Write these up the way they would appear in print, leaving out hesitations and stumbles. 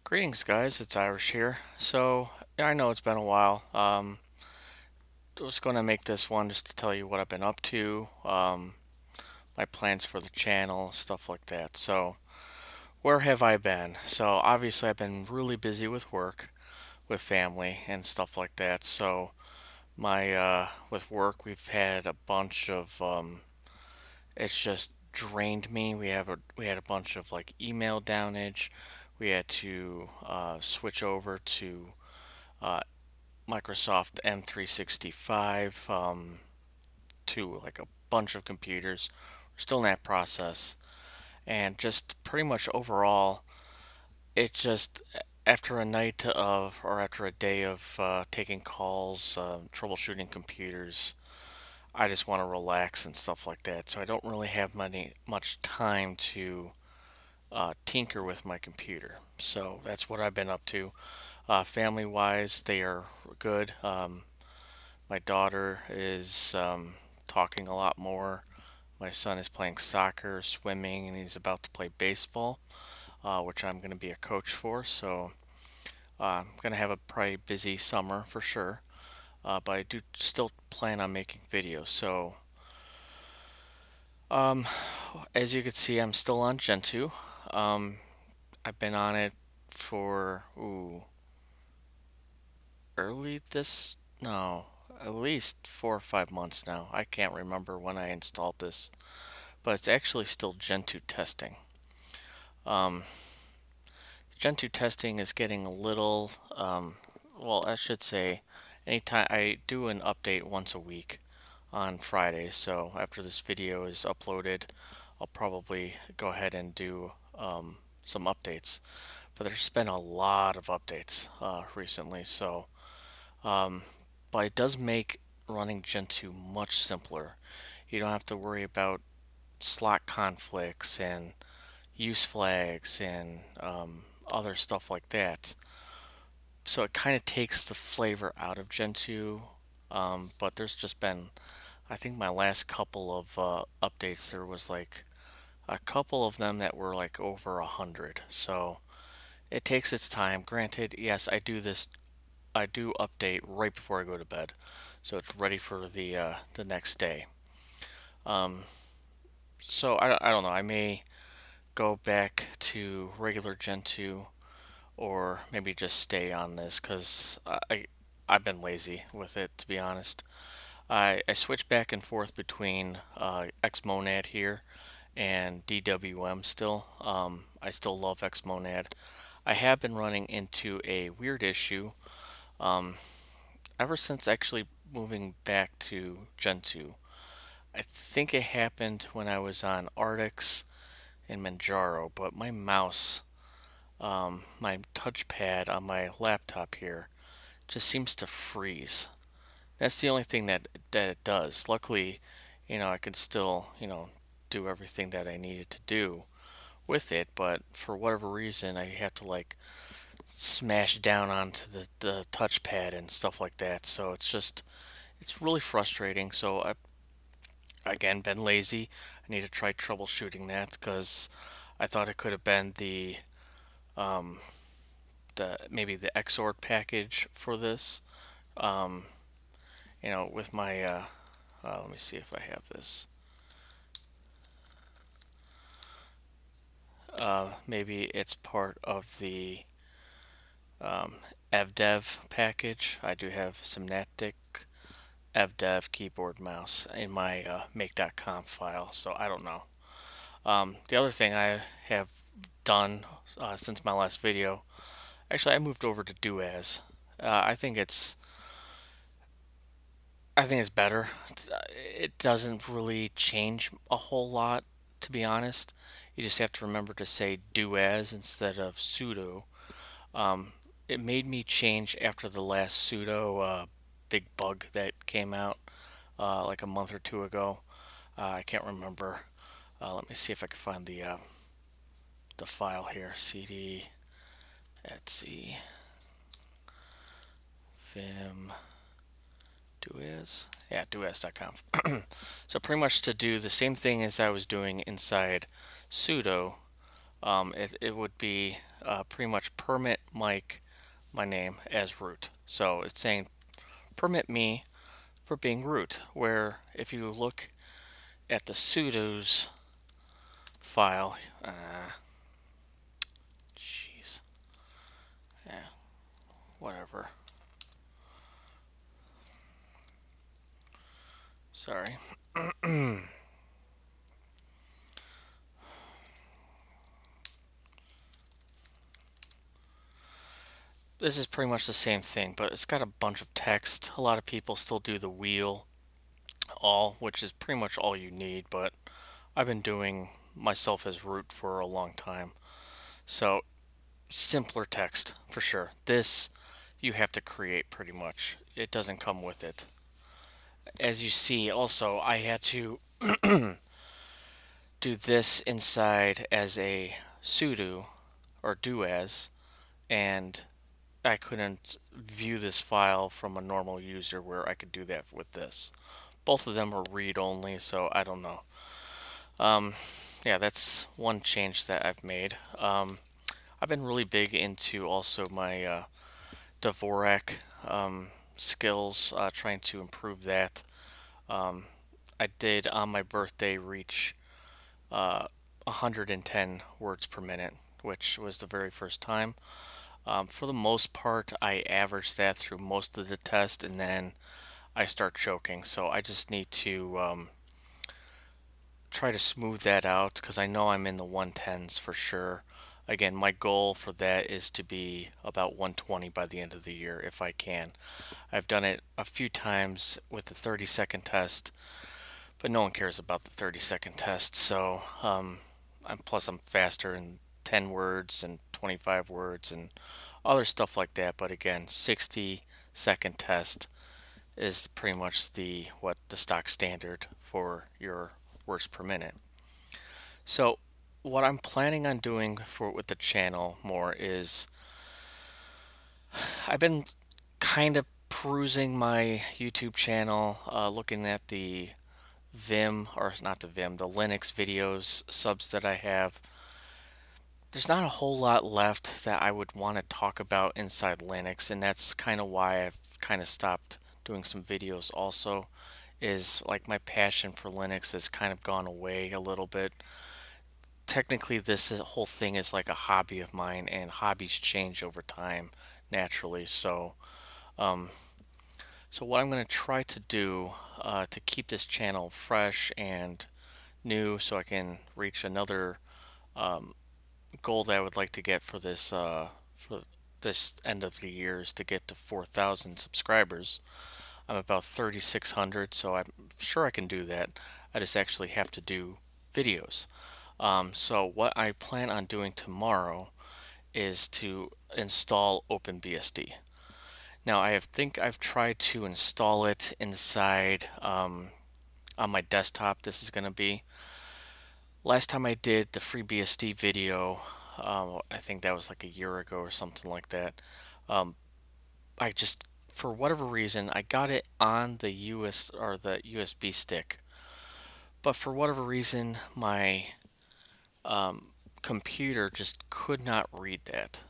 Greetings, guys. It's Irish here. So, yeah, I know it's been a while. I was going to make this one just to tell you what I've been up to, my plans for the channel, stuff like that. So, where have I been? So, obviously, I've been really busy with work, with family, and stuff like that. So, with work, we've had a bunch of, it's just drained me. We had a bunch of like email downage. We had to switch over to uh, Microsoft M365 to like a bunch of computers. We're still in that process, and just pretty much overall, it just after a night of or after a day of taking calls, troubleshooting computers, I just want to relax and stuff like that. So I don't really have much time to tinker with my computer. So that's what I've been up to. Family wise, they are good. My daughter is talking a lot more. My son is playing soccer, swimming, and he's about to play baseball, which I'm going to be a coach for. So I'm going to have a pretty busy summer for sure. But I do still plan on making videos. So um, as you can see, I'm still on Gentoo. Um, I've been on it for early this no, at least 4 or 5 months now. I can't remember when I installed this, but it's actually still Gentoo testing. Um, Gentoo testing is getting a little, well, I should say, anytime I do an update once a week on Fridays. So after this video is uploaded, I'll probably go ahead and do some updates. But there's been a lot of updates recently, so um, but it does make running Gentoo much simpler. You don't have to worry about slot conflicts and use flags and other stuff like that. So it kind of takes the flavor out of Gentoo. But there's just been, I think my last couple of updates, there was like a couple of them that were like over 100. So it takes its time. Granted, yes, I do update right before I go to bed, so it's ready for the next day. Um, so I don't know. I may go back to regular Gentoo or maybe just stay on this because I've been lazy with it, to be honest. I switch back and forth between Xmonad here and DWM still. I still love Xmonad. I have been running into a weird issue um, ever since actually moving back to Gentoo. I think it happened when I was on Arctics and Manjaro, but my mouse, my touchpad on my laptop here, just seems to freeze. That's the only thing that it does. Luckily, I can still, do everything that I needed to do with it, but for whatever reason, I had to like smash down onto the touchpad and stuff like that. So it's really frustrating. So I've again been lazy. I need to try troubleshooting that because I thought it could have been um, the maybe the Xort package for this. Um, with my let me see if I have this. Maybe it's part of the um, evdev package. I do have Synaptic evdev keyboard mouse in my make.conf file, so I don't know. The other thing I have done since my last video, actually I moved over to Duaz. I think it's better. It doesn't really change a whole lot, to be honest. You just have to remember to say do as instead of sudo. Um, it made me change after the last sudo big bug that came out like a month or two ago. I can't remember. Let me see if I can find the file here. CD etc vim Duaz. Yeah, duaz.com. So pretty much to do the same thing as I was doing inside sudo, it would be pretty much permit Mike, my name, as root. So it's saying permit me for being root, where if you look at the sudo's file, jeez, yeah, whatever. Sorry. This is pretty much the same thing, but it's got a bunch of text. A lot of people still do the wheel all, which is pretty much all you need, but I've been doing myself as root for a long time. So simpler text for sure. This you have to create pretty much. It doesn't come with it. As you see, also, I had to do this inside as a sudo or do as, and I couldn't view this file from a normal user where I could do that with this. Both of them are read only, so I don't know. Yeah, that's one change that I've made. I've been really big into also my Dvorak skills, trying to improve that. Um, I did on my birthday reach 110 words per minute, which was the very first time. For the most part, I averaged that through most of the test, and then I start choking. So I just need to try to smooth that out because I know I'm in the 110s for sure. Again, my goal for that is to be about 120 by the end of the year if I can. I've done it a few times with the 30-second test, but no one cares about the 30-second test. So, plus I'm faster in 10 words and 25 words and other stuff like that. But again, 60-second test is pretty much the stock standard for your words per minute. So what I'm planning on doing for with the channel more is I've been kind of perusing my YouTube channel, looking at the Vim, or not the Vim, the Linux videos subs that I have. There's not a whole lot left that I would want to talk about inside Linux, and that's kind of why I've kind of stopped doing some videos also, is like my passion for Linux has kind of gone away a little bit. Technically, this whole thing is like a hobby of mine, and hobbies change over time naturally. Um, so what I'm going to try to do to keep this channel fresh and new, so I can reach another um, goal that I would like to get for this end of the year is to get to 4,000 subscribers. I'm about 3,600, so I'm sure I can do that. I just actually have to do videos. So what I plan on doing tomorrow is to install OpenBSD. Now think I've tried to install it inside on my desktop. This is going to be last time I did the FreeBSD video. I think that was like a year ago or something like that. I just for whatever reason I got it on the the USB stick, but for whatever reason my computer just could not read that.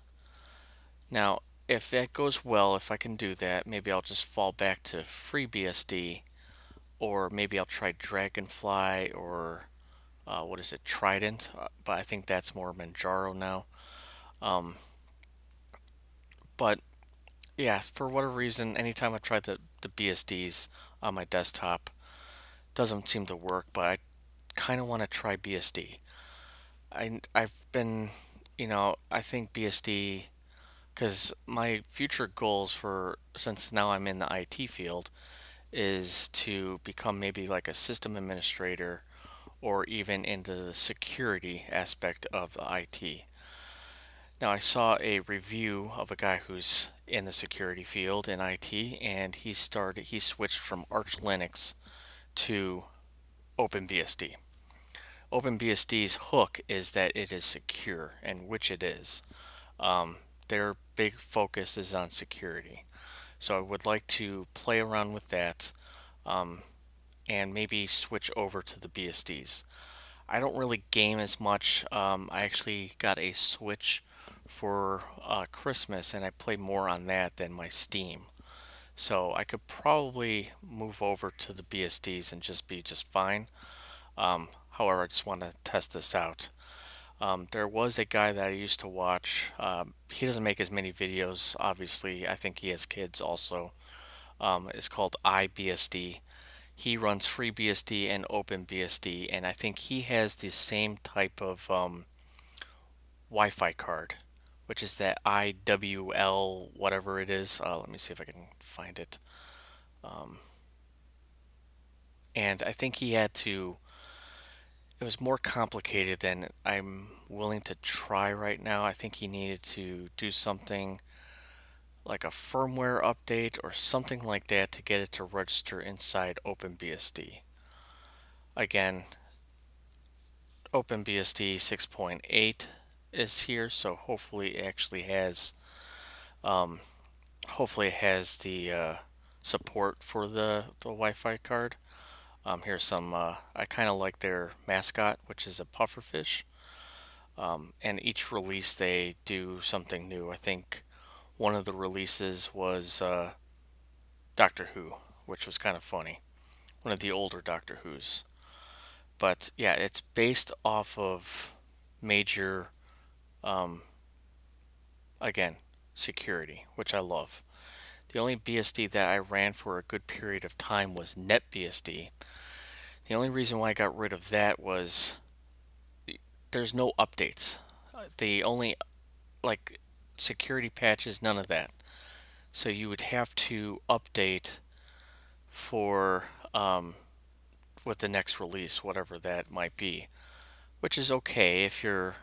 Now, if that goes well, if I can do that, maybe I'll just fall back to FreeBSD, or maybe I'll try Dragonfly or what is it, Trident? But I think that's more Manjaro now. Um, but yeah, for whatever reason, anytime I try the BSDs on my desktop, doesn't seem to work. But I kind of want to try BSD. I've been, I think BSD, because my future goals for, since now I'm in the IT field, is to become maybe like a system administrator or even into the security aspect of the IT. Now, I saw a review of a guy who's in the security field in IT, and he switched from Arch Linux to OpenBSD. OpenBSD's hook is that it is secure, and which it is. Their big focus is on security. So I would like to play around with that and maybe switch over to the BSDs. I don't really game as much. I actually got a Switch for Christmas, and I play more on that than my Steam. So I could probably move over to the BSDs and just be just fine. However, I just want to test this out. There was a guy that I used to watch. He doesn't make as many videos, obviously. I think he has kids also. It's called iBSD. He runs FreeBSD and OpenBSD, and I think he has the same type of Wi-Fi card, which is that IWL whatever it is. Let me see if I can find it. And I think he had to. It was more complicated than I'm willing to try right now. I think he needed to do something like a firmware update or something like that to get it to register inside OpenBSD. Again, OpenBSD 6.8 is here, so hopefully it actually has um, hopefully it has the support for the Wi-Fi card. Here's some. I kind of like their mascot, which is a pufferfish. And each release they do something new. I think one of the releases was Doctor Who, which was kind of funny. One of the older Doctor Who's. But yeah, it's based off of major, um, again, security, which I love. The only BSD that I ran for a good period of time was NetBSD. The only reason why I got rid of that was there's no updates. The only like security patches, none of that. So you would have to update for with the next release, whatever that might be, which is okay if you're,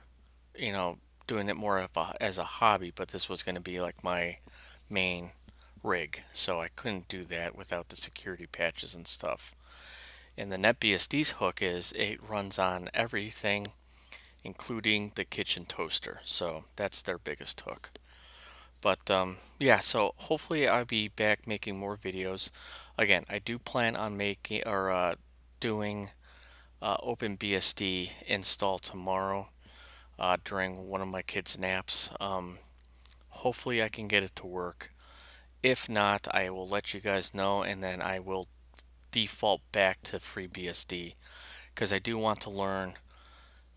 you know, doing it more of as a hobby. But this was going to be like my main rig, so I couldn't do that without the security patches and stuff. And the NetBSD's hook is it runs on everything, including the kitchen toaster. So that's their biggest hook. But yeah, so hopefully I'll be back making more videos. Again, I do plan on making or doing OpenBSD install tomorrow during one of my kids' naps. Hopefully I can get it to work. If not, I will let you guys know, and then I will default back to FreeBSD because I do want to learn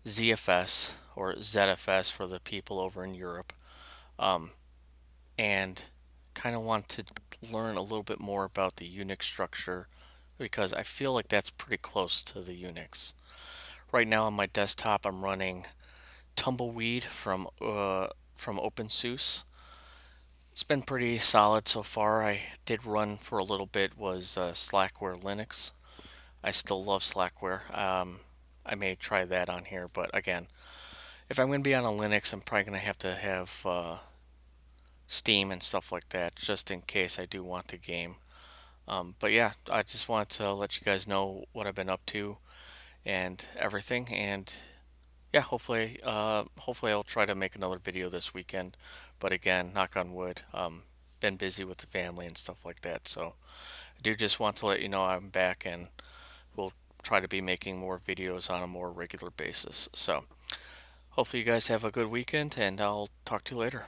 ZFS or ZFS for the people over in Europe. And kind of want to learn a little bit more about the Unix structure because I feel like that's pretty close to the Unix. Right now on my desktop I'm running Tumbleweed from OpenSUSE. It's been pretty solid so far. I did run for a little bit was Slackware Linux. I still love Slackware. I may try that on here, but again, if I'm going to be on a Linux, I'm probably going to have Steam and stuff like that, just in case I do want to game. But yeah, I just wanted to let you guys know what I've been up to and everything. And yeah, hopefully I'll try to make another video this weekend. But again, knock on wood, been busy with the family and stuff like that. So I do just want to let you know I'm back and we'll try to be making more videos on a more regular basis. So hopefully you guys have a good weekend and I'll talk to you later.